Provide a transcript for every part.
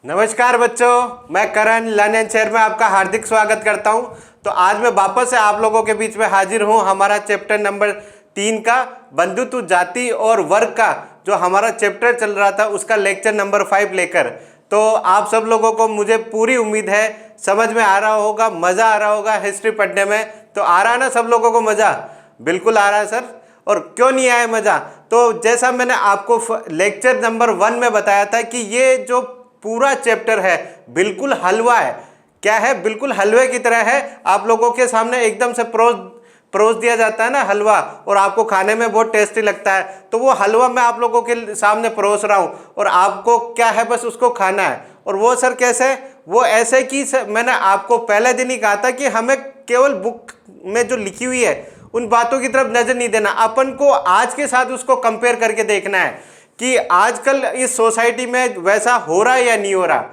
नमस्कार बच्चों, मैं करण लर्न शेयर में आपका हार्दिक स्वागत करता हूं। तो आज मैं वापस से आप लोगों के बीच में हाजिर हूं हमारा चैप्टर नंबर 3 का बंधुत्व जाति और वर्ग का जो हमारा चैप्टर चल रहा था उसका लेक्चर नंबर 5 लेकर। तो आप सब लोगों को मुझे पूरी उम्मीद है समझ में आ रहा होगा, मज़ा आ रहा होगा हिस्ट्री पढ़ने में। तो आ रहा है ना सब लोगों को मज़ा? बिल्कुल आ रहा है सर। और क्यों नहीं आया मज़ा? तो जैसा मैंने आपको लेक्चर नंबर 1 में बताया था कि ये जो पूरा चैप्टर है बिल्कुल हलवा है। क्या है? बिल्कुल हलवे की तरह है। आप लोगों के सामने एकदम से परोस दिया जाता है ना हलवा, और आपको खाने में बहुत टेस्टी लगता है। तो वो हलवा मैं आप लोगों के सामने परोस रहा हूँ और आपको क्या है, बस उसको खाना है। और वो सर कैसे? वो ऐसे कि मैंने आपको पहले दिन ही कहा था कि हमें केवल बुक में जो लिखी हुई है उन बातों की तरफ नजर नहीं देना, अपन को आज के साथ उसको कंपेयर करके देखना है कि आजकल इस सोसाइटी में वैसा हो रहा है या नहीं हो रहा।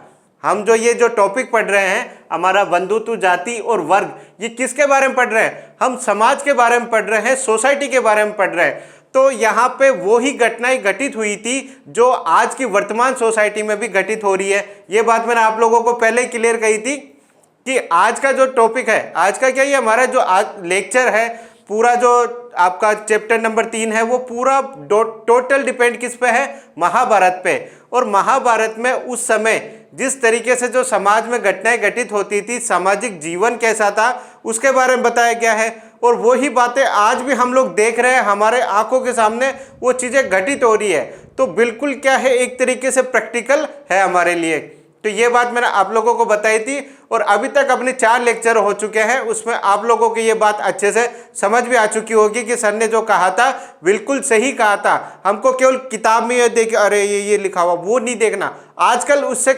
हम जो ये जो टॉपिक पढ़ रहे हैं हमारा बंधुत्व जाति और वर्ग, ये किसके बारे में पढ़ रहे हैं? हम समाज के बारे में पढ़ रहे हैं, सोसाइटी के बारे में पढ़ रहे हैं। तो यहाँ पे वो ही घटनाएं घटित हुई थी जो आज की वर्तमान सोसाइटी में भी घटित हो रही है। ये बात मैंने आप लोगों को पहले ही क्लियर कही थी कि आज का जो टॉपिक है, आज का क्या, ये हमारा जो आज लेक्चर है पूरा जो आपका चैप्टर नंबर 3 है वो पूरा टोटल डिपेंड किस पे है? महाभारत पे। और महाभारत में उस समय जिस तरीके से जो समाज में घटनाएं घटित होती थी, सामाजिक जीवन कैसा था, उसके बारे में बताया गया है। और वही बातें आज भी हम लोग देख रहे हैं, हमारे आंखों के सामने वो चीज़ें घटित हो रही है। तो बिल्कुल क्या है, एक तरीके से प्रैक्टिकल है हमारे लिए। तो ये बात मैंने आप लोगों को बताई थी और अभी तक अपने 4 लेक्चर हो चुके हैं, उसमें आप लोगों को ये बात अच्छे से समझ भी आ चुकी होगी कि सर ने जो कहा था बिल्कुल सही कहा था। हमको केवल किताब में ये देख अरे ये लिखा हुआ वो नहीं देखना, आजकल उससे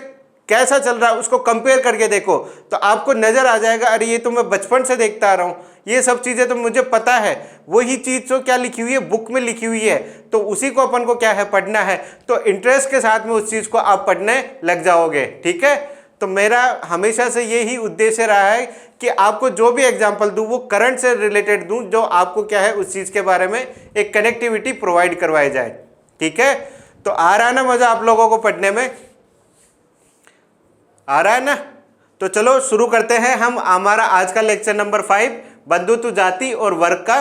कैसा चल रहा है उसको कंपेयर करके देखो तो आपको नजर आ जाएगा अरे ये तो मैं बचपन से देखता आ रहा हूँ, ये सब चीज़ें तो मुझे पता है। वही चीज़ तो क्या लिखी हुई है, बुक में लिखी हुई है, तो उसी को अपन को क्या है, पढ़ना है। तो इंटरेस्ट के साथ में उस चीज़ को आप पढ़ने लग जाओगे। ठीक है? तो मेरा हमेशा से यही उद्देश्य रहा है कि आपको जो भी एग्जाम्पल दूँ वो करंट से रिलेटेड दूँ, जो आपको क्या है उस चीज़ के बारे में एक कनेक्टिविटी प्रोवाइड करवाई जाए। ठीक है? तो आ रहा है ना मज़ा आप लोगों को पढ़ने में? आ रहा है ना? तो चलो शुरू करते हैं हम हमारा आज का लेक्चर नंबर 5 बंधुत्व जाति और वर्ग का।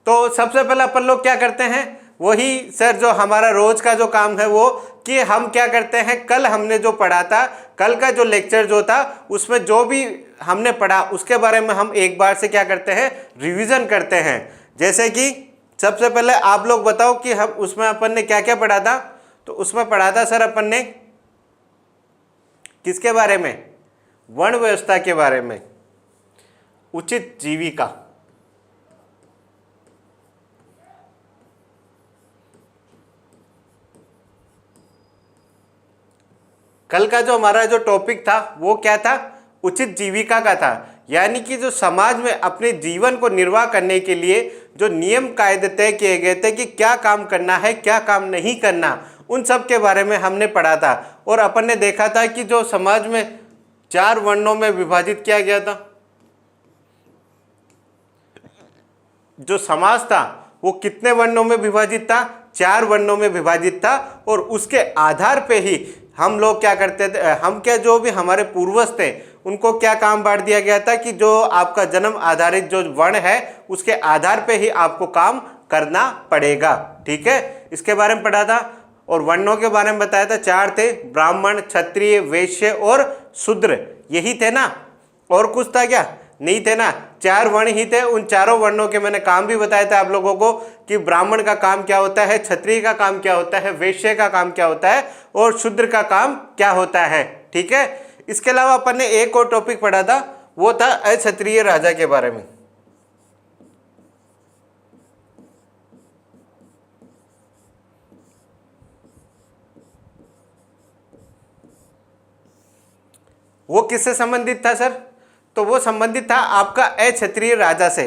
तो सबसे पहले अपन लोग क्या करते हैं, वही सर जो हमारा रोज का जो काम है वो कि हम क्या करते हैं, कल हमने जो पढ़ा था, कल का जो लेक्चर जो था उसमें जो भी हमने पढ़ा उसके बारे में हम एक बार से क्या करते हैं, रिवीजन करते हैं। जैसे कि सबसे पहले आप लोग बताओ कि हम उसमें अपन ने क्या क्या पढ़ा था। तो उसमें पढ़ा था सर अपन ने किसके बारे में? वर्ण व्यवस्था के बारे में, उचित जीविका। कल का जो हमारा जो टॉपिक था वो क्या था? उचित जीविका का था। यानी कि जो समाज में अपने जीवन को निर्वाह करने के लिए जो नियम कायदे तय किए गए थे कि क्या काम करना है क्या काम नहीं करना, उन सब के बारे में हमने पढ़ा था। और अपन ने देखा था कि जो समाज में 4 वर्णों में विभाजित किया गया था, जो समाज था वो कितने वर्णों में विभाजित था? 4 वर्णों में विभाजित था। और उसके आधार पे ही हम लोग क्या करते थे, हम क्या जो भी हमारे पूर्वज थे उनको क्या काम बांट दिया गया था कि जो आपका जन्म आधारित जो वर्ण है उसके आधार पे ही आपको काम करना पड़ेगा। ठीक है? इसके बारे में पढ़ा था। और वर्णों के बारे में बताया था, 4 थे, ब्राह्मण, क्षत्रिय, वैश्य और शूद्र। यही थे ना? और कुछ था क्या? नहीं थे ना, 4 वर्ण ही थे। उन चारों वर्णों के मैंने काम भी बताया था आप लोगों को कि ब्राह्मण का काम क्या होता है, क्षत्रिय का काम क्या होता है, वैश्य का काम क्या होता है और शूद्र का काम क्या होता है। ठीक है? इसके अलावा अपन ने एक और टॉपिक पढ़ा था, वो था अक्षत्रिय राजा के बारे में। वो किससे संबंधित था सर? तो वो संबंधित था आपका अक्षत्रिय राजा से।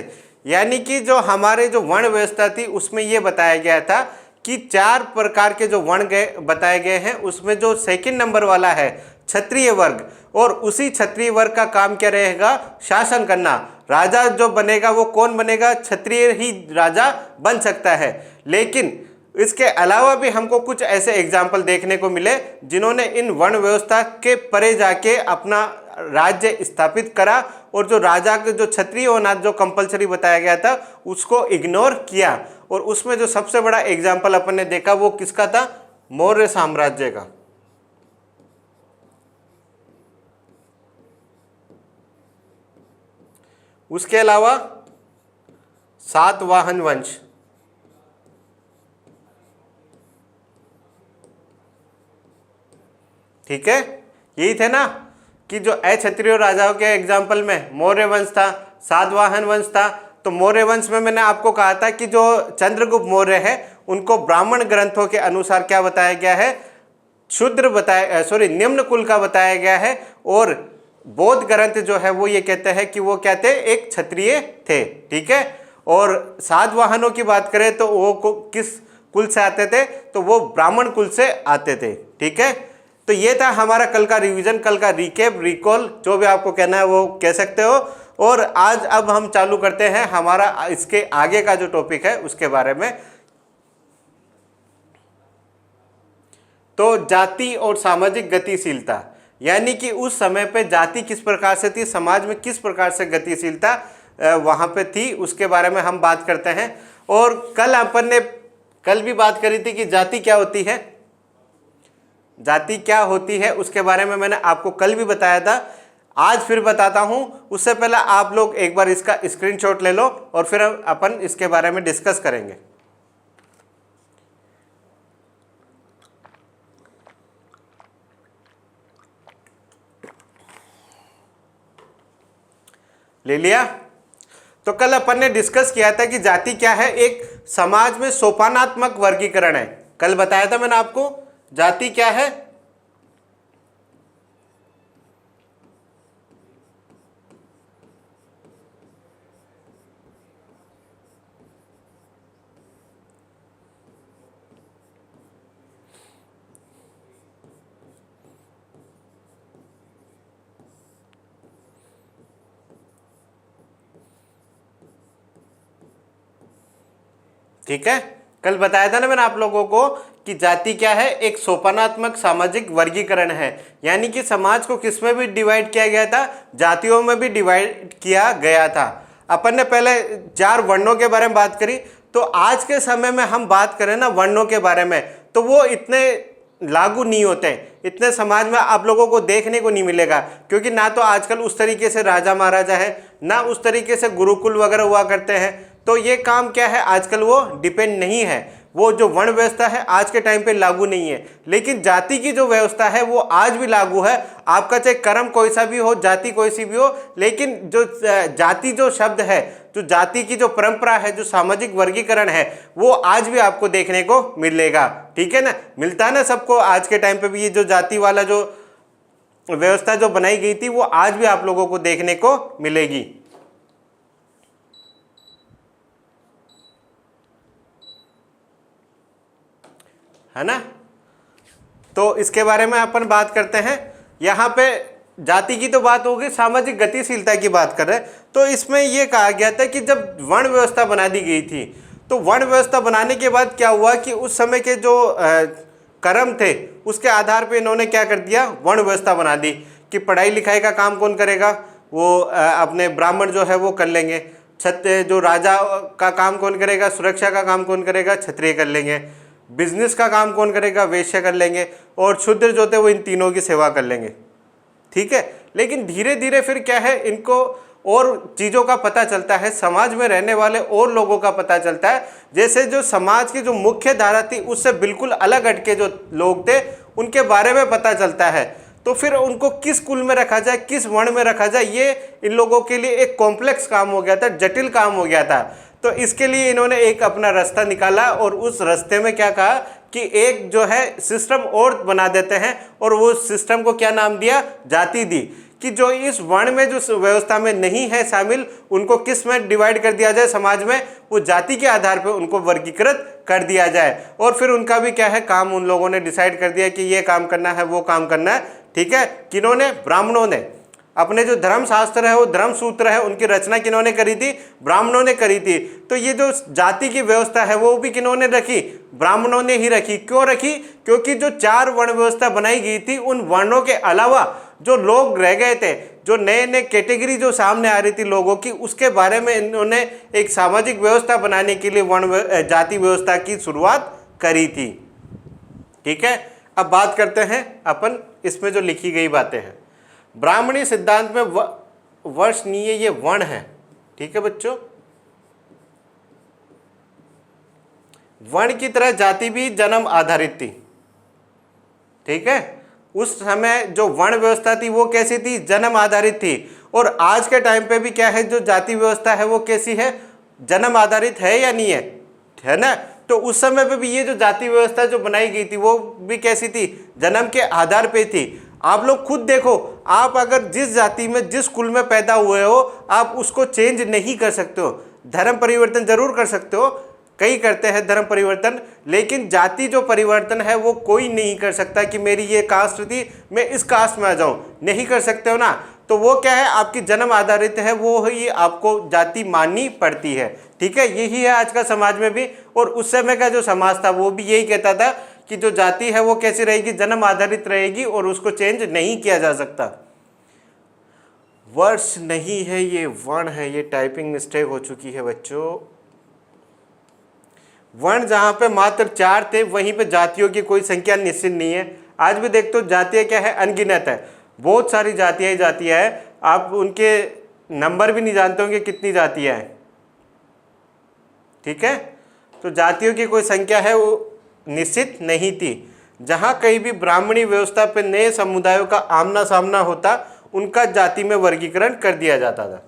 यानी कि जो हमारे जो वर्ण व्यवस्था थी उसमें ये बताया गया था कि 4 प्रकार के जो वर्ण बताए गए हैं, उसमें जो सेकंड नंबर वाला है क्षत्रिय वर्ग, और उसी क्षत्रिय वर्ग का काम क्या रहेगा? शासन करना। राजा जो बनेगा वो कौन बनेगा? क्षत्रिय ही राजा बन सकता है। लेकिन इसके अलावा भी हमको कुछ ऐसे एग्जाम्पल देखने को मिले जिन्होंने इन वर्ण व्यवस्था के परे जाके अपना राज्य स्थापित करा और जो राजा के जो क्षत्रिय होना जो कंपलसरी बताया गया था उसको इग्नोर किया। और उसमें जो सबसे बड़ा एग्जाम्पल अपन ने देखा वो किसका था? मौर्य साम्राज्य का। उसके अलावा सातवाहन वंश, ठीक है, यही थे ना कि जो अक्षत्रिय राजाओं के एग्जाम्पल में मौर्य वंश था, सातवाहन वंश था। तो मौर्य वंश में मैंने आपको कहा था कि जो चंद्रगुप्त मौर्य है उनको ब्राह्मण ग्रंथों के अनुसार क्या बताया गया है? शूद्र बताया, निम्न कुल का बताया गया है। और बौद्ध ग्रंथ जो है वो ये कहते हैं कि वो क्या थे? एक क्षत्रिय थे, ठीक है। और सातवाहनों की बात करें तो वो किस कुल से आते थे? तो वो ब्राह्मण कुल से आते थे, ठीक है। तो ये था हमारा कल का रिवीजन, कल का रिकेप, रिकॉल, जो भी आपको कहना है वो कह सकते हो। और आज अब हम चालू करते हैं हमारा इसके आगे का जो टॉपिक है उसके बारे में। तो जाति और सामाजिक गतिशीलता, यानी कि उस समय पे जाति किस प्रकार से थी, समाज में किस प्रकार से गतिशीलता वहां पे थी, उसके बारे में हम बात करते हैं। और कल अपन ने कल भी बात करी थी कि जाति क्या होती है, जाति क्या होती है उसके बारे में मैंने आपको कल भी बताया था, आज फिर बताता हूं। उससे पहले आप लोग एक बार इसका स्क्रीनशॉट ले लो और फिर अपन इसके बारे में डिस्कस करेंगे। ले लिया? तो कल अपन ने डिस्कस किया था कि जाति क्या है? एक समाज में सोपानात्मक वर्गीकरण है। कल बताया था मैंने आपको जाति क्या है? ठीक है, कल बताया था ना मैंने आप लोगों को कि जाति क्या है? एक सोपानात्मक सामाजिक वर्गीकरण है, यानी कि समाज को किस में भी डिवाइड किया गया था? जातियों में भी डिवाइड किया गया था। अपन ने पहले 4 वर्णों के बारे में बात करी, तो आज के समय में हम बात करें ना वर्णों के बारे में, तो वो इतने लागू नहीं होते, इतने समाज में आप लोगों को देखने को नहीं मिलेगा, क्योंकि ना तो आजकल उस तरीके से राजा महाराजा है, ना उस तरीके से गुरुकुल वगैरह हुआ करते हैं। तो ये काम क्या है आजकल वो डिपेंड नहीं है, वो जो वर्ण व्यवस्था है आज के टाइम पे लागू नहीं है। लेकिन जाति की जो व्यवस्था है वो आज भी लागू है। आपका चाहे कर्म कोई सा भी हो, जाति कोई सी भी हो, लेकिन जो जाति जो शब्द है, जो जाति की जो परंपरा है, जो सामाजिक वर्गीकरण है, वो आज भी आपको देखने को मिलेगा, ठीक है ना। मिलता है ना सबको, आज के टाइम पे भी ये जो जाति वाला जो व्यवस्था जो बनाई गई थी वो आज भी आप लोगों को देखने को मिलेगी, है ना। तो इसके बारे में अपन बात करते हैं। यहाँ पे जाति की तो बात होगी, सामाजिक गतिशीलता की बात कर रहे हैं। तो इसमें यह कहा गया था कि जब वर्ण व्यवस्था बना दी गई थी, तो वर्ण व्यवस्था बनाने के बाद क्या हुआ कि उस समय के जो कर्म थे उसके आधार पे इन्होंने क्या कर दिया, वर्ण व्यवस्था बना दी कि पढ़ाई लिखाई का काम कौन करेगा, वो अपने ब्राह्मण जो है वो कर लेंगे, क्षत्रिय जो राजा का काम कौन करेगा, सुरक्षा का काम कौन करेगा, क्षत्रिय कर लेंगे, बिजनेस का काम कौन करेगा, वैश्य कर लेंगे, और शूद्र जो थे वो इन तीनों की सेवा कर लेंगे, ठीक है। लेकिन धीरे धीरे फिर क्या है, इनको और चीज़ों का पता चलता है, समाज में रहने वाले और लोगों का पता चलता है। जैसे जो समाज की जो मुख्य धारा थी उससे बिल्कुल अलग हटके जो लोग थे उनके बारे में पता चलता है। तो फिर उनको किस कुल में रखा जाए, किस वर्ण में रखा जाए, ये इन लोगों के लिए एक कॉम्प्लेक्स काम हो गया था, जटिल काम हो गया था। तो इसके लिए इन्होंने एक अपना रास्ता निकाला और उस रास्ते में क्या कहा कि एक जो है सिस्टम और बना देते हैं, और वो सिस्टम को क्या नाम दिया, जाति दी, कि जो इस वर्ण में जो व्यवस्था में नहीं है शामिल, उनको किस में डिवाइड कर दिया जाए समाज में, वो जाति के आधार पर उनको वर्गीकृत कर दिया जाए। और फिर उनका भी क्या है काम, उन लोगों ने डिसाइड कर दिया कि ये काम करना है, वो काम करना है, ठीक है। किन्होंने? ब्राह्मणों ने। अपने जो धर्म शास्त्र है वो धर्म सूत्र है उनकी रचना किन्होंने करी थी? ब्राह्मणों ने करी थी। तो ये जो जाति की व्यवस्था है वो भी किन्होंने रखी? ब्राह्मणों ने ही रखी। क्यों रखी? क्योंकि जो 4 वर्ण व्यवस्था बनाई गई थी उन वर्णों के अलावा जो लोग रह गए थे, जो नए नए कैटेगरी जो सामने आ रही थी लोगों की, उसके बारे में इन्होंने एक सामाजिक व्यवस्था बनाने के लिए जाति व्यवस्था की शुरुआत करी थी। ठीक है, अब बात करते हैं अपन इसमें जो लिखी गई बातें हैं। ब्राह्मणी सिद्धांत में वर्षनीय ये वर्ण है। ठीक है बच्चों, वर्ण की तरह जाति भी जन्म आधारित थी। ठीक है, उस समय जो वर्ण व्यवस्था थी वो कैसी थी? जन्म आधारित थी। और आज के टाइम पे भी क्या है, जो जाति व्यवस्था है वो कैसी है? जन्म आधारित है या नहीं है ना? तो उस समय पे भी ये जो जाति व्यवस्था जो बनाई गई थी वो भी कैसी थी? जन्म के आधार पे थी। आप लोग खुद देखो, आप अगर जिस जाति में जिस कुल में पैदा हुए हो आप उसको चेंज नहीं कर सकते हो। धर्म परिवर्तन जरूर कर सकते हो, कई करते हैं धर्म परिवर्तन, लेकिन जाति जो परिवर्तन है वो कोई नहीं कर सकता कि मेरी ये कास्ट थी मैं इस कास्ट में आ जाऊं, नहीं कर सकते हो ना। तो वो क्या है, आपकी जन्म आधारित है, वो ही आपको जाति माननी पड़ती है। ठीक है, यही है आज का समाज में भी। और उस समय का जो समाज था वो भी यही कहता था कि जो जाति है वो कैसी रहेगी? जन्म आधारित रहेगी और उसको चेंज नहीं किया जा सकता। वर्ष नहीं है, ये वर्ण है। ये टाइपिंग मिस्टेक हो चुकी है बच्चों। वर्ण जहां पे मात्र 4 थे वहीं पे जातियों की कोई संख्या निश्चित नहीं है। आज भी देखते हो जातियां क्या है? अनगिनत है। बहुत सारी जातियां हैं, आप उनके नंबर भी नहीं जानते होंगे कितनी जातियां हैं। ठीक है, तो जातियों की कोई संख्या है वो निश्चित नहीं थी। जहां कहीं भी ब्राह्मणी व्यवस्था पे नए समुदायों का आमना सामना होता उनका जाति में वर्गीकरण कर दिया जाता था।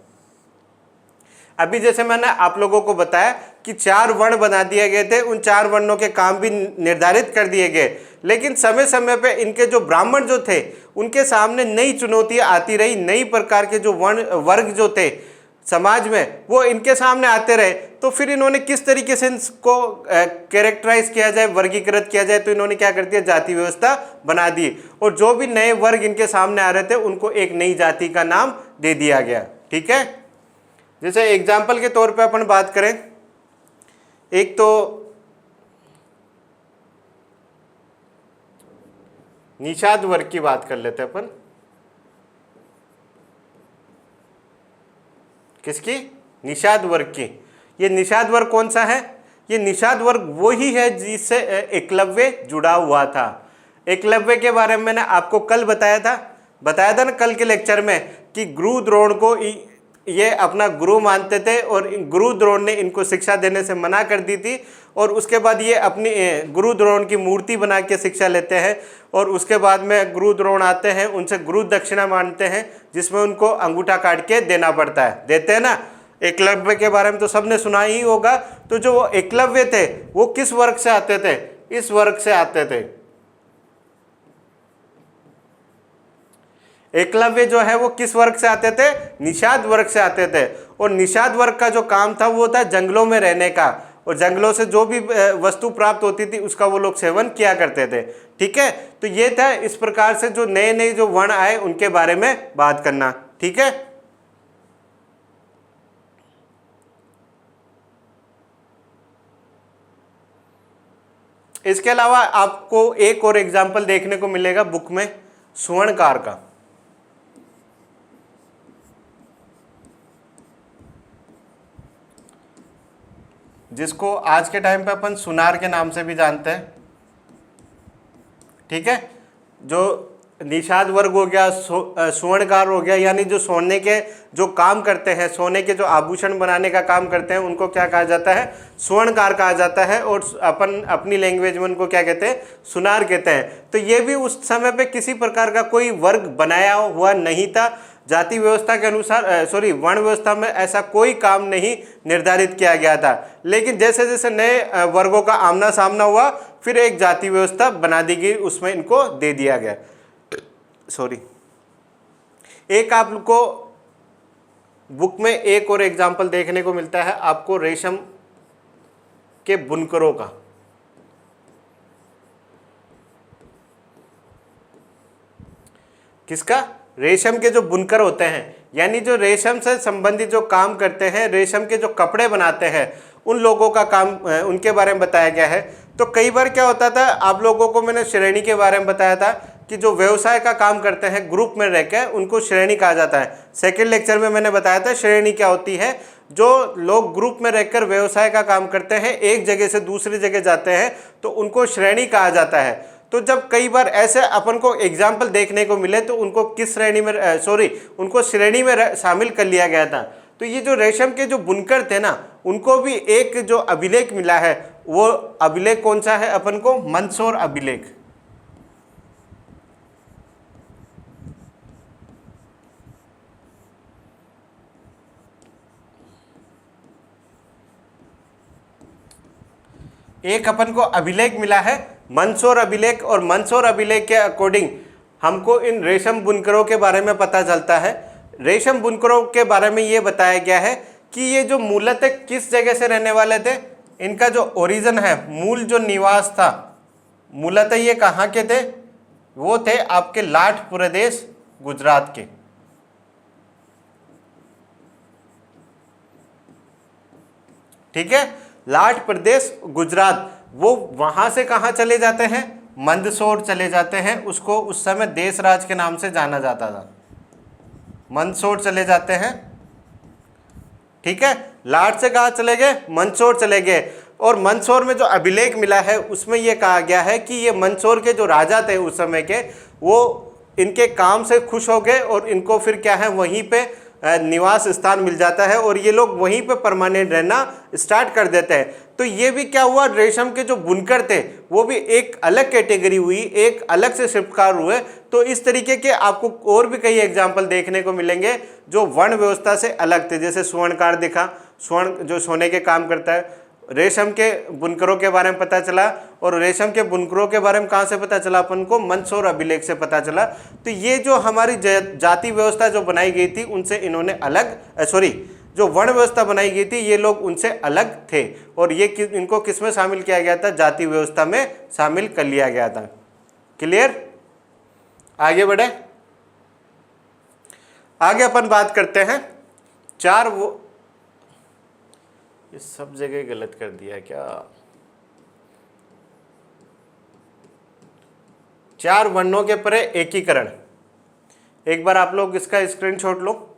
अभी जैसे मैंने आप लोगों को बताया कि 4 वर्ण बना दिए गए थे, उन 4 वर्णों के काम भी निर्धारित कर दिए गए, लेकिन समय समय पे इनके जो ब्राह्मण जो थे उनके सामने नई चुनौतियां आती रही। नई प्रकार के जो वर्ग जो थे समाज में वो इनके सामने आते रहे। तो फिर इन्होंने किस तरीके से इसको कैरेक्टराइज किया जाए, वर्गीकृत किया जाए, तो इन्होंने क्या कर दिया? जाति व्यवस्था बना दी। और जो भी नए वर्ग इनके सामने आ रहे थे उनको एक नई जाति का नाम दे दिया गया। ठीक है, जैसे एग्जाम्पल के तौर पे अपन बात करें, एक तो निषाद वर्ग की बात कर लेते हैं अपन। किसकी? निषाद वर्ग की। ये निषाद वर्ग कौन सा है? ये निषाद वर्ग वो ही है जिससे एकलव्य जुड़ा हुआ था। एकलव्य के बारे में मैंने आपको कल बताया था ना कल के लेक्चर में, कि गुरु द्रोण को ये अपना गुरु मानते थे और गुरु द्रोण ने इनको शिक्षा देने से मना कर दी थी। और उसके बाद ये अपनी गुरु द्रोण की मूर्ति बना के शिक्षा लेते हैं। और उसके बाद में गुरु द्रोण आते हैं, उनसे गुरु दक्षिणा मांगते हैं, जिसमें उनको अंगूठा काट के देना पड़ता है। देते हैं ना। एकलव्य के बारे में तो सबने सुना ही होगा। तो जो वो एकलव्य थे वो किस वर्ग से आते थे? इस वर्ग से आते थे। एकलव्य जो है वो किस वर्ग से आते थे? निषाद वर्ग से आते थे। और निषाद वर्ग का जो काम था वो था जंगलों में रहने का, और जंगलों से जो भी वस्तु प्राप्त होती थी उसका वो लोग सेवन किया करते थे। ठीक है, तो ये था इस प्रकार से जो नए नए जो वर्ण आए उनके बारे में बात करना। ठीक है, इसके अलावा आपको एक और एग्जाम्पल देखने को मिलेगा बुक में, स्वर्णकार का। जिसको आज के टाइम पे अपन सुनार के नाम से भी जानते हैं। ठीक है, जो निषाद वर्ग हो गया, स्वर्णकार हो गया, यानी जो सोने के जो काम करते हैं, सोने के जो आभूषण बनाने का काम करते हैं, उनको क्या कहा जाता है? स्वर्णकार कहा जाता है। और अपन अपनी लैंग्वेज में उनको क्या कहते हैं? सुनार कहते हैं। तो ये भी उस समय पे किसी प्रकार का कोई वर्ग बनाया हुआ नहीं था। जाति व्यवस्था के अनुसार वर्ण व्यवस्था में ऐसा कोई काम नहीं निर्धारित किया गया था। लेकिन जैसे जैसे नए वर्गों का आमना सामना हुआ फिर एक जाति व्यवस्था बना दी गई, उसमें इनको दे दिया गया। एक आपको बुक में एक और एग्जाम्पल देखने को मिलता है आपको, रेशम के बुनकरों का। किसका? रेशम के जो बुनकर होते हैं, यानी जो रेशम से संबंधित जो काम करते हैं, रेशम के जो कपड़े बनाते हैं, उन लोगों का काम, उनके बारे में बताया गया है। तो कई बार क्या होता था, आप लोगों को मैंने श्रेणी के बारे में बताया था कि जो व्यवसाय का काम करते हैं ग्रुप में रहकर, उनको श्रेणी कहा जाता है। सेकंड लेक्चर में मैंने बताया था श्रेणी क्या होती है। जो लोग ग्रुप में रहकर व्यवसाय का काम करते हैं, एक जगह से दूसरी जगह जाते हैं, तो उनको श्रेणी कहा जाता है। तो जब कई बार ऐसे अपन को एग्जाम्पल देखने को मिले तो उनको किस श्रेणी में उनको श्रेणी में शामिल कर लिया गया था। तो ये जो रेशम के जो बुनकर थे ना, उनको भी एक जो अभिलेख मिला है, वो अभिलेख कौन सा है अपन को? मंदसौर अभिलेख। एक अपन को अभिलेख मिला है मंदसौर अभिलेख, और मंदसौर अभिलेख के अकॉर्डिंग हमको इन रेशम बुनकरों के बारे में पता चलता है। रेशम बुनकरों के बारे में ये बताया गया है कि ये जो मूलतः किस जगह से रहने वाले थे, इनका जो ओरिजिन है, मूल जो निवास था, मूलतः ये कहाँ के थे? वो थे आपके लाठ प्रदेश गुजरात के। ठीक है, लाठ प्रदेश गुजरात। वो वहां से कहाँ चले जाते हैं? मंदसौर चले जाते हैं। उसको उस समय देशराज के नाम से जाना जाता था। मंदसौर चले जाते हैं। ठीक है, लाठ से कहाँ चले गए? मंदसौर चले गए। और मंदसौर में जो अभिलेख मिला है उसमें यह कहा गया है कि ये मंदसौर के जो राजा थे उस समय के, वो इनके काम से खुश हो गए और इनको फिर क्या है, वहीं पे निवास स्थान मिल जाता है और ये लोग वहीं पे परमानेंट रहना स्टार्ट कर देते हैं। तो ये भी क्या हुआ, रेशम के जो बुनकर थे वो भी एक अलग कैटेगरी हुई, एक अलग से शिल्पकार हुए। तो इस तरीके के आपको और भी कई एग्जाम्पल देखने को मिलेंगे जो वर्ण व्यवस्था से अलग थे। जैसे स्वर्णकार दिखा, स्वर्ण जो सोने के काम करता है। रेशम के बुनकरों के बारे में पता चला, और रेशम के बुनकरों के बारे में कहाँ से पता चला अपन को? मंदसौर अभिलेख से पता चला। तो ये जो हमारी जाति व्यवस्था जो बनाई गई थी उनसे इन्होंने जो वर्ण व्यवस्था बनाई गई थी ये लोग उनसे अलग थे, और ये इनको किस में शामिल किया गया था? जाति व्यवस्था में शामिल कर लिया गया था। क्लियर? आगे बढ़े। आगे अपन बात करते हैं ये सब जगह गलत कर दिया क्या? 4 वर्णों के परे एकीकरण। एक बार आप लोग इसका स्क्रीनशॉट लो।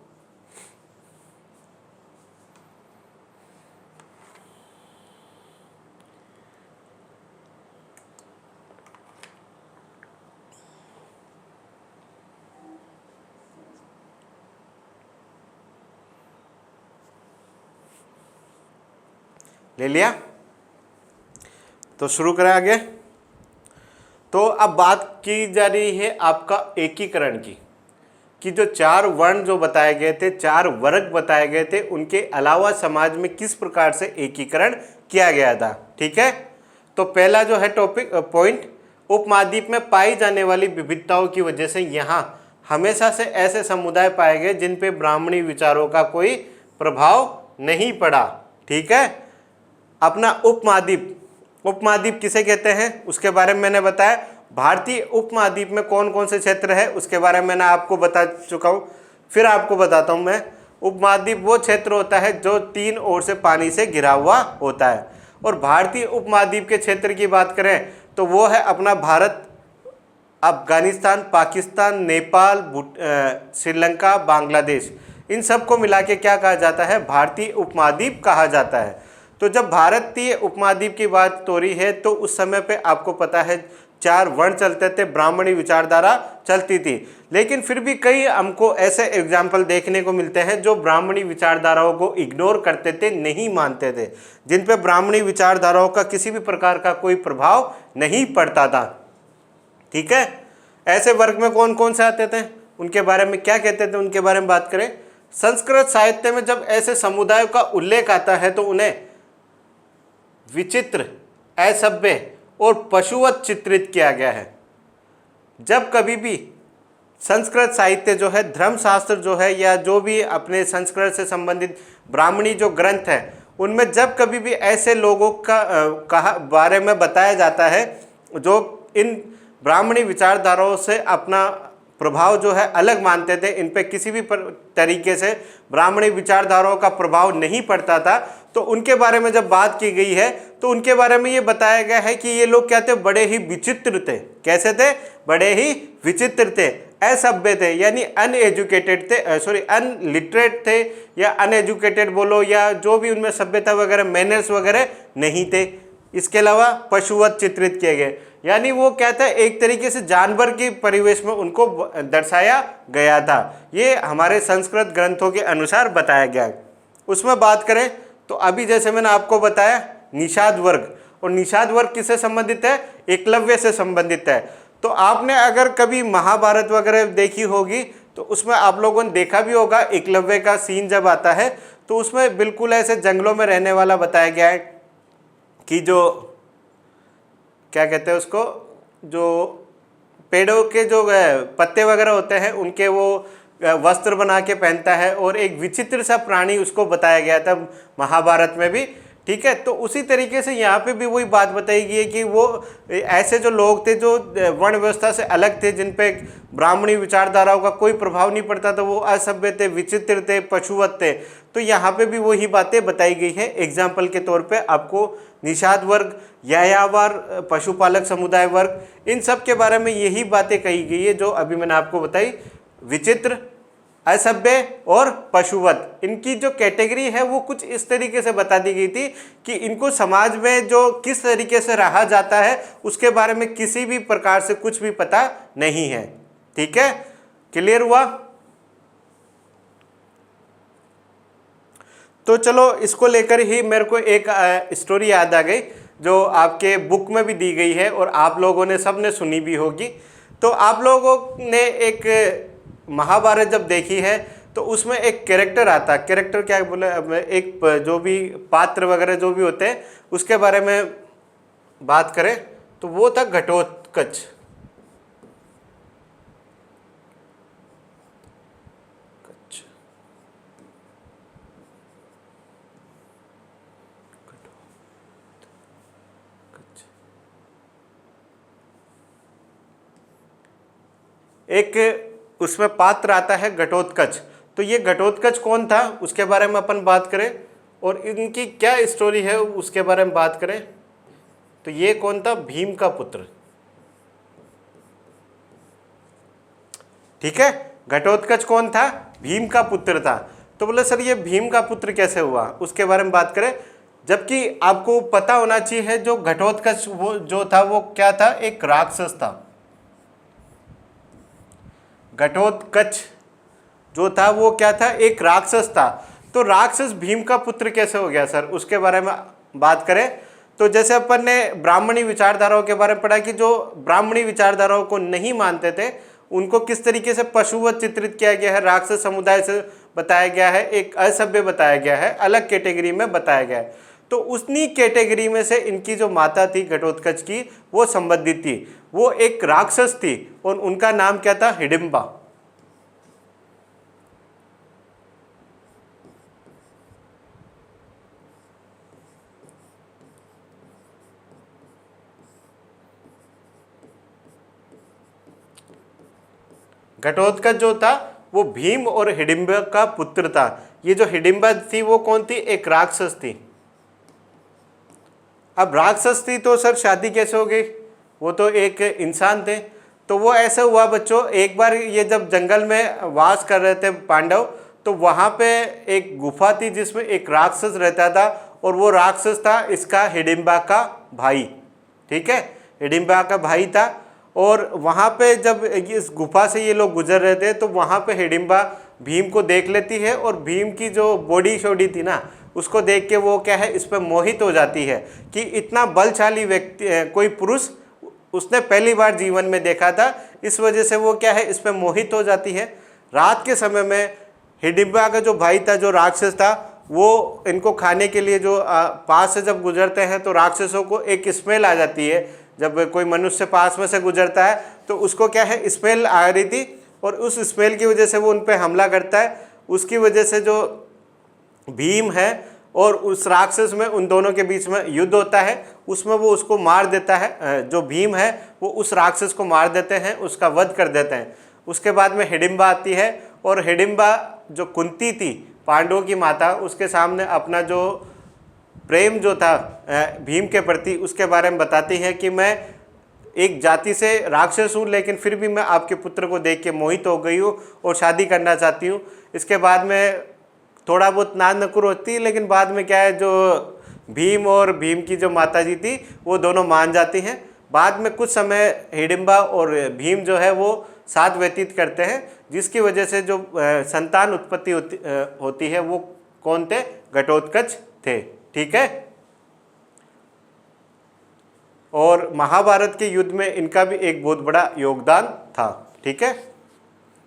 ले लिया? तो शुरू करें आगे। तो अब बात की जा रही है आपका एकीकरण की, कि जो 4 वर्ण जो बताए गए थे, 4 वर्ग बताए गए थे, उनके अलावा समाज में किस प्रकार से एकीकरण किया गया था। ठीक है, तो पहला जो है पॉइंट, उपमहाद्वीप में पाई जाने वाली विविधताओं की वजह से यहाँ हमेशा से ऐसे समुदाय पाए गए जिन पे ब्राह्मणी विचारों का कोई प्रभाव नहीं पड़ा। ठीक है, अपना उपमहाद्वीप किसे कहते हैं उसके बारे में मैंने बताया। भारतीय उपमहाद्वीप में कौन कौन से क्षेत्र है उसके बारे में मैंने आपको बता चुका हूँ, फिर आपको बताता हूँ मैं। उपमहाद्वीप वो क्षेत्र होता है जो 3 ओर से पानी से घिरा हुआ होता है। और भारतीय उपमहाद्वीप के क्षेत्र की बात करें तो वो है अपना भारत, अफगानिस्तान, पाकिस्तान, नेपाल, श्रीलंका, बांग्लादेश, इन सब को मिला के क्या कहा जाता है? भारतीय उपमहाद्वीप कहा जाता है। तो जब भारतीय उपमहाद्वीप की बात हो रही है तो उस समय पे आपको पता है 4 वर्ण चलते थे, ब्राह्मणी विचारधारा चलती थी। लेकिन फिर भी कई हमको ऐसे एग्जाम्पल देखने को मिलते हैं जो ब्राह्मणी विचारधाराओं को इग्नोर करते थे, नहीं मानते थे, जिन पे ब्राह्मणी विचारधाराओं का किसी भी प्रकार का कोई प्रभाव नहीं पड़ता था। ठीक है, ऐसे वर्ग में कौन कौन से आते थे, उनके बारे में क्या कहते थे, उनके बारे में बात करें। संस्कृत साहित्य में जब ऐसे समुदायों का उल्लेख आता है तो उन्हें विचित्र, असभ्य और पशुवत चित्रित किया गया है। जब कभी भी संस्कृत साहित्य जो है, धर्मशास्त्र जो है, या जो भी अपने संस्कृत से संबंधित ब्राह्मणी जो ग्रंथ है, उनमें जब कभी भी ऐसे लोगों का बारे में बताया जाता है जो इन ब्राह्मणी विचारधाराओं से अपना प्रभाव जो है अलग मानते थे, इन पे किसी भी तरीके से ब्राह्मणी विचारधाराओं का प्रभाव नहीं पड़ता था, तो उनके बारे में जब बात की गई है तो उनके बारे में ये बताया गया है कि ये लोग क्या थे, बड़े ही विचित्र थे। कैसे थे? बड़े ही विचित्र थे, असभ्य थे, यानी अनएजुकेटेड थे, सॉरी अनलिटरेट थे, या अनएजुकेटेड बोलो, या जो भी उनमें सभ्यता वगैरह मैनर्स वगैरह नहीं थे। इसके अलावा पशुवत चित्रित किए गए, यानी वो क्या था, एक तरीके से जानवर के परिवेश में उनको दर्शाया गया था। ये हमारे संस्कृत ग्रंथों के अनुसार बताया गया है। उसमें बात करें तो अभी जैसे मैंने आपको बताया निषाद वर्ग, और निषाद वर्ग किससे संबंधित है? एकलव्य से संबंधित है। तो आपने अगर कभी महाभारत वगैरह देखी होगी तो उसमें आप लोगों ने देखा भी होगा, एकलव्य का सीन जब आता है तो उसमें बिल्कुल ऐसे जंगलों में रहने वाला बताया गया है कि जो क्या कहते हैं उसको, जो पेड़ों के जो पत्ते वगैरह होते हैं उनके वो वस्त्र बना के पहनता है, और एक विचित्र सा प्राणी उसको बताया गया था महाभारत में भी। ठीक है, तो उसी तरीके से यहाँ पे भी वही बात बताई गई है कि वो ऐसे जो लोग थे जो वर्ण व्यवस्था से अलग थे, जिन पे ब्राह्मणी विचारधाराओं का कोई प्रभाव नहीं पड़ता था, वो असभ्य थे, विचित्र थे, पशुवत थे। तो यहाँ पे भी वही बातें बताई गई है। एग्जाम्पल के तौर पे आपको निषाद वर्ग, यायावर, पशुपालक समुदाय वर्ग, इन सब के बारे में यही बातें कही गई है जो अभी मैंने आपको बताई। विचित्र, असभ्य और पशुवत, इनकी जो कैटेगरी है वो कुछ इस तरीके से बता दी गई थी कि इनको समाज में जो किस तरीके से रहा जाता है उसके बारे में किसी भी प्रकार से कुछ भी पता नहीं है। ठीक है, क्लियर हुआ? तो चलो, इसको लेकर ही मेरे को एक स्टोरी याद आ गई जो आपके बुक में भी दी गई है और आप लोगों ने सबने सुनी भी होगी। तो आप लोगों ने एक महाभारत जब देखी है तो उसमें एक कैरेक्टर आता, कैरेक्टर क्या बोले, एक जो भी पात्र वगैरह जो भी होते हैं उसके बारे में बात करें तो वो था घटोत्कच। एक उसमें पात्र आता है घटोत्कच। तो ये घटोत्कच कौन था उसके बारे में अपन बात करें, और इनकी क्या स्टोरी है उसके बारे में बात करें। तो ये कौन था? भीम का पुत्र। ठीक है, घटोत्कच कौन था? भीम का पुत्र था। तो बोले सर ये भीम का पुत्र कैसे हुआ, उसके बारे में बात करें। जबकि आपको पता होना चाहिए जो घटोत्कच वो जो था वो क्या था? एक राक्षस था। घटोत्कच जो था वो क्या था? एक राक्षस था। तो राक्षस भीम का पुत्र कैसे हो गया सर, उसके बारे में बात करें तो जैसे अपन ने ब्राह्मणी विचारधाराओं के बारे में पढ़ा कि जो ब्राह्मणी विचारधाराओं को नहीं मानते थे उनको किस तरीके से पशुवत चित्रित किया गया है, राक्षस समुदाय से बताया गया है, एक असभ्य बताया गया है, अलग कैटेगरी में बताया गया है। तो उतनी कैटेगरी में से इनकी जो माता थी घटोत्कच की वो संबंधित थी, वो एक राक्षस थी और उनका नाम क्या था? हिडिंबा। घटोत्कच जो था वो भीम और हिडिंबा का पुत्र था। ये जो हिडिंबा थी वो कौन थी? एक राक्षस थी। अब राक्षस थी तो सर शादी कैसे हो गई? वो तो एक इंसान थे। तो वो ऐसा हुआ बच्चों, एक बार ये जब जंगल में वास कर रहे थे पांडव, तो वहाँ पे एक गुफा थी जिसमें एक राक्षस रहता था, और वो राक्षस था इसका हिडिंबा का भाई। ठीक है, हिडिंबा का भाई था। और वहाँ पे जब इस गुफा से ये लोग गुजर रहे थे तो वहाँ पे हिडिंबा भीम को देख लेती है, और भीम की जो बॉडी शोडी थी ना उसको देख के वो क्या है, इस पर मोहित हो जाती है कि इतना बलशाली व्यक्ति कोई पुरुष उसने पहली बार जीवन में देखा था। इस वजह से वो क्या है, इस पर मोहित हो जाती है। रात के समय में हिडिंबा का जो भाई था, जो राक्षस था, वो इनको खाने के लिए जो पास से जब गुजरते हैं तो राक्षसों को एक स्मेल आ जाती है। जब कोई मनुष्य पास में से गुजरता है तो उसको क्या है, स्मेल आ रही थी, और उस स्मेल की वजह से वो उन पर हमला करता है। उसकी वजह से जो भीम है और उस राक्षस में उन दोनों के बीच में युद्ध होता है, उसमें वो उसको मार देता है। जो भीम है वो उस राक्षस को मार देते हैं, उसका वध कर देते हैं। उसके बाद में हिडिंबा आती है, और हिडिंबा जो कुंती थी पांडवों की माता, उसके सामने अपना जो प्रेम जो था भीम के प्रति उसके बारे में बताती है कि मैं एक जाति से राक्षस हूँ, लेकिन फिर भी मैं आपके पुत्र को देख के मोहित हो गई हूँ और शादी करना चाहती हूँ। इसके बाद में थोड़ा बहुत नाज नकुर होती है, लेकिन बाद में क्या है, जो भीम और भीम की जो माता जी थी वो दोनों मान जाती हैं। बाद में कुछ समय हिडिंबा और भीम जो है वो साथ व्यतीत करते हैं, जिसकी वजह से जो संतान उत्पत्ति होती है वो कौन थे, घटोत्कच थे। ठीक है, और महाभारत के युद्ध में इनका भी एक बहुत बड़ा योगदान था। ठीक है,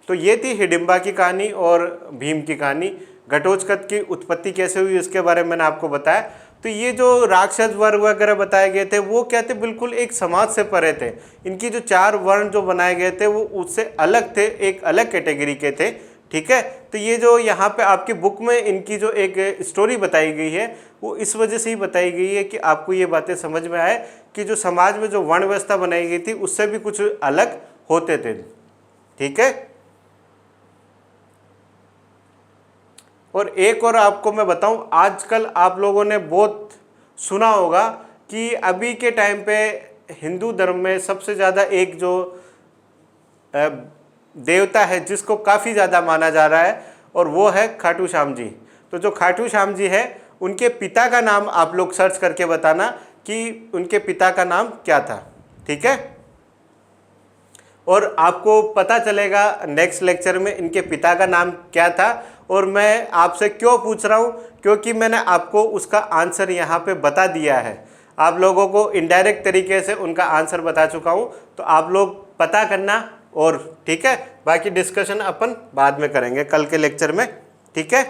तो ये थी हिडिंबा की कहानी और भीम की कहानी। घटोत्कच की उत्पत्ति कैसे हुई इसके बारे में मैंने आपको बताया। तो ये जो राक्षस वर्ग वगैरह बताए गए थे वो क्या थे, बिल्कुल एक समाज से परे थे। इनकी जो 4 वर्ण जो बनाए गए थे वो उससे अलग थे, एक अलग कैटेगरी के थे। ठीक है, तो ये जो यहाँ पे आपकी बुक में इनकी जो एक स्टोरी बताई गई है वो इस वजह से ही बताई गई है कि आपको ये बातें समझ में आए कि जो समाज में जो वर्ण व्यवस्था बनाई गई थी उससे भी कुछ अलग होते थे। ठीक है, और एक और आपको मैं बताऊं, आजकल आप लोगों ने बहुत सुना होगा कि अभी के टाइम पे हिंदू धर्म में सबसे ज़्यादा एक जो देवता है जिसको काफ़ी ज़्यादा माना जा रहा है, और वो है खाटू श्याम जी। तो जो खाटू श्याम जी है उनके पिता का नाम आप लोग सर्च करके बताना कि उनके पिता का नाम क्या था। ठीक है, और आपको पता चलेगा नेक्स्ट लेक्चर में इनके पिता का नाम क्या था। और मैं आपसे क्यों पूछ रहा हूँ, क्योंकि मैंने आपको उसका आंसर यहाँ पे बता दिया है। आप लोगों को इनडायरेक्ट तरीके से उनका आंसर बता चुका हूँ, तो आप लोग पता करना। और ठीक है, बाकी डिस्कशन अपन बाद में करेंगे कल के लेक्चर में। ठीक है,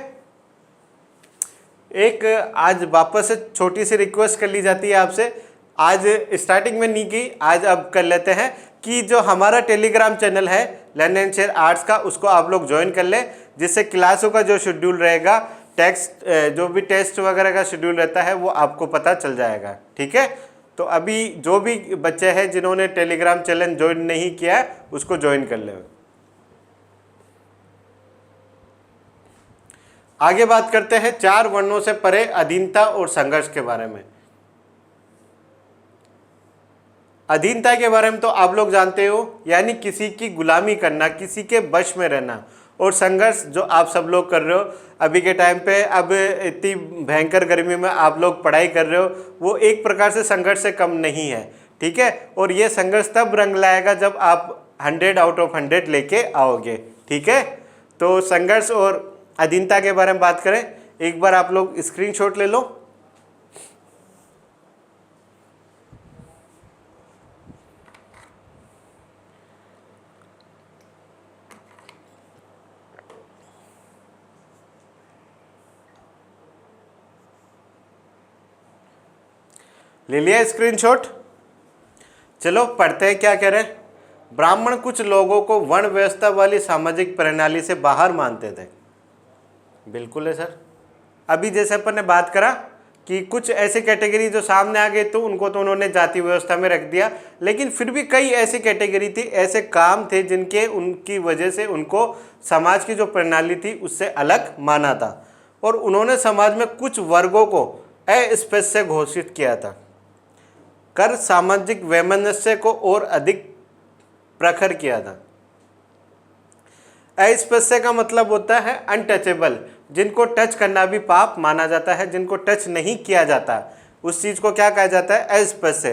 एक आज वापस से छोटी सी रिक्वेस्ट कर ली जाती है आपसे, आज स्टार्टिंग में नहीं की, आज अब कर लेते हैं कि जो हमारा टेलीग्राम चैनल है लर्न एंड शेयर आर्ट्स का, उसको आप लोग ज्वाइन कर लें, जिससे क्लासों का जो शेड्यूल रहेगा, टेक्स्ट जो भी टेस्ट वगैरह का शेड्यूल रहता है वो आपको पता चल जाएगा। ठीक है, तो अभी जो भी बच्चे हैं जिन्होंने टेलीग्राम चैनल ज्वाइन नहीं किया है उसको ज्वाइन कर लें। आगे बात करते हैं 4 वर्णों से परे अधीनता और संघर्ष के बारे में। अधीनता के बारे में तो आप लोग जानते हो, यानी किसी की गुलामी करना, किसी के वश में रहना। और संघर्ष जो आप सब लोग कर रहे हो अभी के टाइम पे, अब इतनी भयंकर गर्मी में आप लोग पढ़ाई कर रहे हो, वो एक प्रकार से संघर्ष से कम नहीं है। ठीक है, और ये संघर्ष तब रंग लाएगा जब आप 100 आउट ऑफ 100 लेके आओगे। ठीक है, तो संघर्ष और अधीनता के बारे में बात करें, एक बार आप लोग स्क्रीनशॉट ले लो। ले लिया स्क्रीनशॉट? चलो पढ़ते हैं क्या कह रहे हैं। ब्राह्मण कुछ लोगों को वर्ण व्यवस्था वाली सामाजिक प्रणाली से बाहर मानते थे। बिल्कुल है सर, अभी जैसे अपन ने बात करा कि कुछ ऐसी कैटेगरी जो सामने आ गए तो उनको तो उन्होंने जाति व्यवस्था में रख दिया, लेकिन फिर भी कई ऐसी कैटेगरी थी, ऐसे काम थे जिनके उनकी वजह से उनको समाज की जो प्रणाली थी उससे अलग माना था, और उन्होंने समाज में कुछ वर्गों को अस्पृश्य घोषित किया था, कर सामाजिक वैमनस्य को और अधिक प्रखर किया था। अस्पृश्य का मतलब होता है अनटचेबल, जिनको टच करना भी पाप माना जाता है, जिनको टच नहीं किया जाता उस चीज़ को क्या कहा जाता है, अस्पृश्य।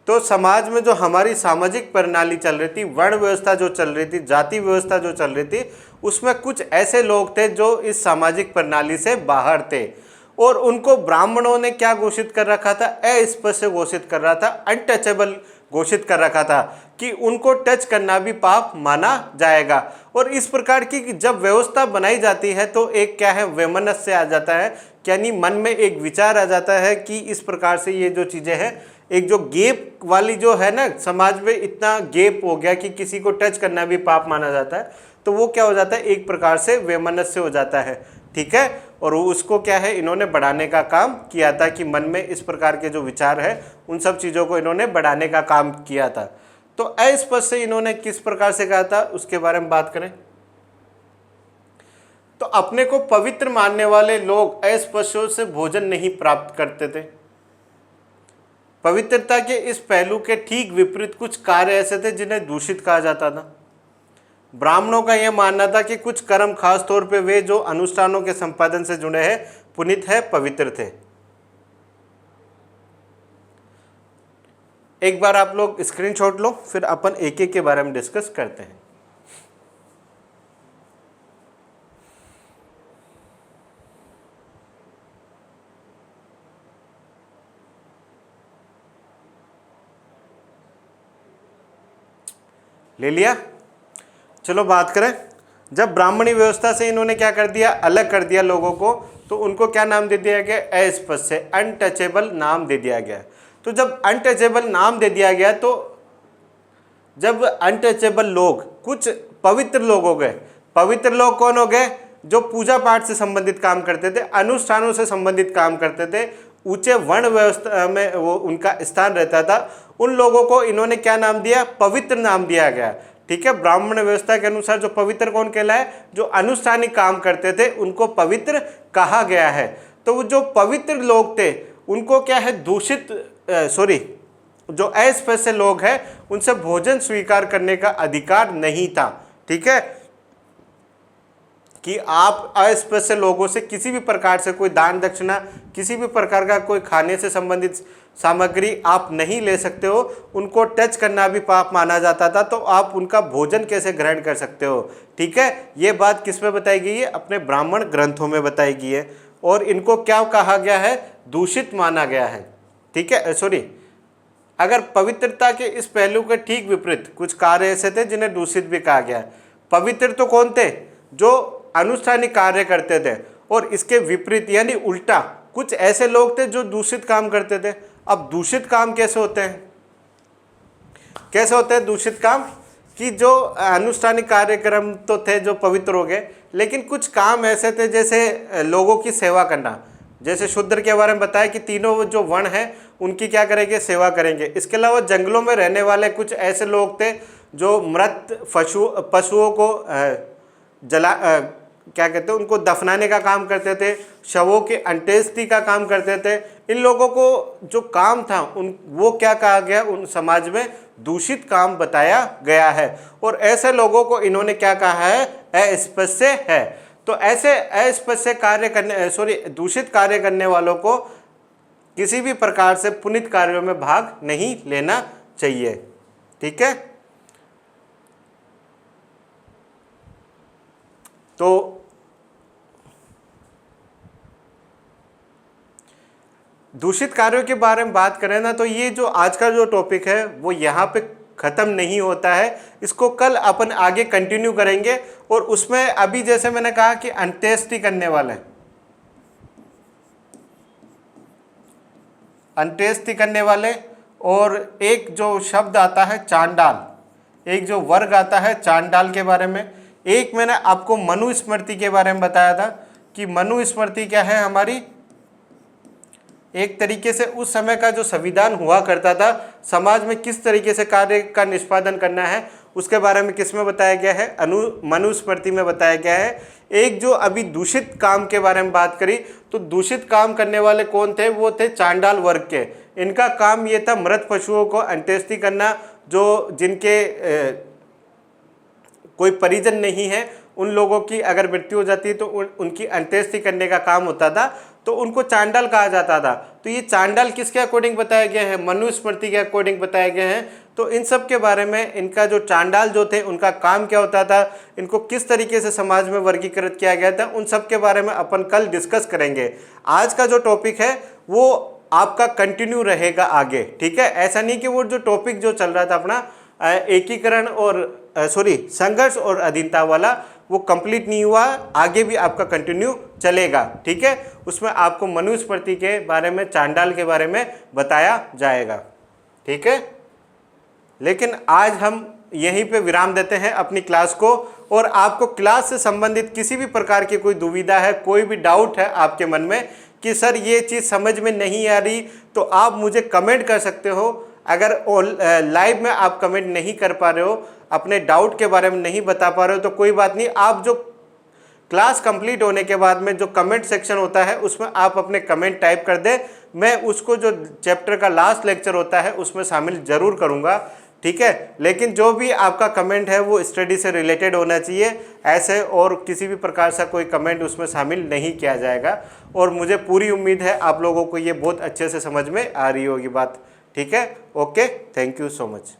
तो समाज में जो हमारी सामाजिक प्रणाली चल रही थी, वर्ण व्यवस्था जो चल रही थी, जाति व्यवस्था जो चल रही थी, उसमें कुछ ऐसे लोग थे जो इस सामाजिक प्रणाली से बाहर थे, और उनको ब्राह्मणों ने क्या घोषित कर रखा था, अस्पृश्य घोषित कर रहा था, अनटचेबल घोषित कर रखा था कि उनको टच करना भी पाप माना जाएगा। और इस प्रकार की जब व्यवस्था बनाई जाती है तो एक क्या है, वैमनस्य आ जाता है, यानी मन में एक विचार आ जाता है कि इस प्रकार से ये जो चीज़ें हैं, एक जो गेप वाली जो है ना, समाज में इतना गेप हो गया कि किसी को टच करना भी पाप माना जाता है, तो वो क्या हो जाता है, एक प्रकार से वैमनस्य हो जाता है। ठीक है, और उसको क्या है, इन्होंने बढ़ाने का काम किया था कि मन में इस प्रकार के जो विचार है उन सब चीज़ों को इन्होंने बढ़ाने का काम किया था। तो अस्पृश्य से इन्होंने किस प्रकार से कहा था उसके बारे में बात करें। तो अपने को पवित्र मानने वाले लोग अस्पृश्यों से भोजन नहीं प्राप्त करते थे। पवित्रता के इस पहलू के ठीक विपरीत कुछ कार्य ऐसे थे जिन्हें दूषित कहा जाता था। ब्राह्मणों का यह मानना था कि कुछ कर्म, खास तौर पे वे जो अनुष्ठानों के संपादन से जुड़े हैं, पुनीत है, पवित्र थे। एक बार आप लोग स्क्रीनशॉट लो, फिर अपन एक एक के बारे में डिस्कस करते हैं। ले लिया? चलो बात करें। जब ब्राह्मणी व्यवस्था से इन्होंने क्या कर दिया, अलग कर दिया लोगों को, तो उनको क्या नाम दे दिया गया, अस्पृश्य, अनटचेबल नाम दे दिया गया। तो जब अनटचेबल नाम दे दिया गया, तो जब अनटचेबल लोग कुछ पवित्र लोग हो गए। पवित्र लोग कौन हो गए? जो पूजा पाठ से संबंधित काम करते थे, अनुष्ठानों से संबंधित काम करते थे, ऊंचे वर्ण व्यवस्था में वो उनका स्थान रहता था, उन लोगों को इन्होंने क्या नाम दिया, पवित्र नाम दिया गया। ठीक है, ब्राह्मण व्यवस्था के अनुसार जो पवित्र कौन कहलाए, जो अनुष्ठानिक काम करते थे उनको पवित्र कहा गया है। तो वो जो पवित्र लोग थे उनको क्या है, जो अस्पृश्य लोग हैं उनसे भोजन स्वीकार करने का अधिकार नहीं था। ठीक है, कि आप अस्पृश्य लोगों से किसी भी प्रकार से कोई दान दक्षिणा, किसी भी प्रकार का कोई खाने से संबंधित सामग्री आप नहीं ले सकते हो। उनको टच करना भी पाप माना जाता था, तो आप उनका भोजन कैसे ग्रहण कर सकते हो। ठीक है, ये बात किस में बताई गई है, अपने ब्राह्मण ग्रंथों में बताई गई है। और इनको क्या कहा गया है, दूषित माना गया है। ठीक है, अगर पवित्रता के इस पहलू के ठीक विपरीत कुछ कार्य ऐसे थे जिन्हें दूषित भी कहा गया है। पवित्र तो कौन थे, जो अनुष्ठानिक कार्य करते थे, और इसके विपरीत यानी उल्टा कुछ ऐसे लोग थे जो दूषित काम करते थे। अब दूषित काम कैसे होते हैं, कैसे होते हैं दूषित काम, कि जो अनुष्ठानिक कार्यक्रम तो थे जो पवित्र हो गए, लेकिन कुछ काम ऐसे थे जैसे लोगों की सेवा करना। जैसे शूद्र के बारे में बताया कि तीनों जो वर्ण हैं उनकी क्या करेंगे, सेवा करेंगे। इसके अलावा जंगलों में रहने वाले कुछ ऐसे लोग थे जो मृत पशुओं को क्या कहते हैं, उनको दफनाने का काम करते थे, शवों की अंत्येष्टि का काम करते थे। इन लोगों को जो काम था वो क्या कहा गया, उन समाज में दूषित काम बताया गया है। और ऐसे लोगों को इन्होंने क्या कहा है, अस्पृश्य है। तो ऐसे अस्पृश्य दूषित कार्य करने वालों को किसी भी प्रकार से पुनीत कार्यों में भाग नहीं लेना चाहिए। ठीक है, तो दूषित कार्यों के बारे में बात करें ना, तो ये जो आज का जो टॉपिक है वो यहाँ पे ख़त्म नहीं होता है। इसको कल अपन आगे कंटिन्यू करेंगे। और उसमें अभी जैसे मैंने कहा कि अंत्येष्टि करने वाले, अंत्येष्टि करने वाले, और एक जो शब्द आता है चांडाल, एक जो वर्ग आता है चांडाल के बारे में। एक मैंने आपको मनुस्मृति के बारे में बताया था कि मनुस्मृति क्या है, हमारी एक तरीके से उस समय का जो संविधान हुआ करता था, समाज में किस तरीके से कार्य का निष्पादन करना है, उसके बारे में किस में बताया गया है, मनुस्मृति में बताया गया है। एक जो अभी दूषित काम के बारे में बात करी, तो दूषित काम करने वाले कौन थे, वो थे चांडाल वर्ग के। इनका काम ये था मृत पशुओं को अंत्येष्टि करना, जो जिनके कोई परिजन नहीं है, उन लोगों की अगर मृत्यु हो जाती है तो उनकी अंत्येष्टि करने का काम होता था, तो उनको चांडाल कहा जाता था। तो ये चांडाल किसके अकॉर्डिंग बताया गया है, मनुस्मृति के अकॉर्डिंग बताए गए हैं। तो इन सब के बारे में, इनका जो चांडाल जो थे उनका काम क्या होता था, इनको किस तरीके से समाज में वर्गीकृत किया गया था, उन सब के बारे में अपन कल डिस्कस करेंगे। आज का जो टॉपिक है वो आपका कंटिन्यू रहेगा आगे। ठीक है, ऐसा नहीं कि वो जो टॉपिक जो चल रहा था अपना एकीकरण और संघर्ष और अधीनता वाला, वो कंप्लीट नहीं हुआ, आगे भी आपका कंटिन्यू चलेगा। ठीक है, उसमें आपको मनुस्मृति के बारे में, चांडाल के बारे में बताया जाएगा। ठीक है, लेकिन आज हम यहीं पे विराम देते हैं अपनी क्लास को। और आपको क्लास से संबंधित किसी भी प्रकार की कोई दुविधा है, कोई भी डाउट है आपके मन में कि सर ये चीज़ समझ में नहीं आ रही, तो आप मुझे कमेंट कर सकते हो। अगर लाइव में आप कमेंट नहीं कर पा रहे हो, अपने डाउट के बारे में नहीं बता पा रहे हो, तो कोई बात नहीं, आप जो क्लास कंप्लीट होने के बाद में जो कमेंट सेक्शन होता है उसमें आप अपने कमेंट टाइप कर दें। मैं उसको जो चैप्टर का लास्ट लेक्चर होता है उसमें शामिल जरूर करूंगा, ठीक है। लेकिन जो भी आपका कमेंट है वो स्टडी से रिलेटेड होना चाहिए, ऐसे और किसी भी प्रकार से कोई कमेंट उसमें शामिल नहीं किया जाएगा। और मुझे पूरी उम्मीद है आप लोगों को ये बहुत अच्छे से समझ में आ रही होगी बात, ठीक है। Okay, thank you so much.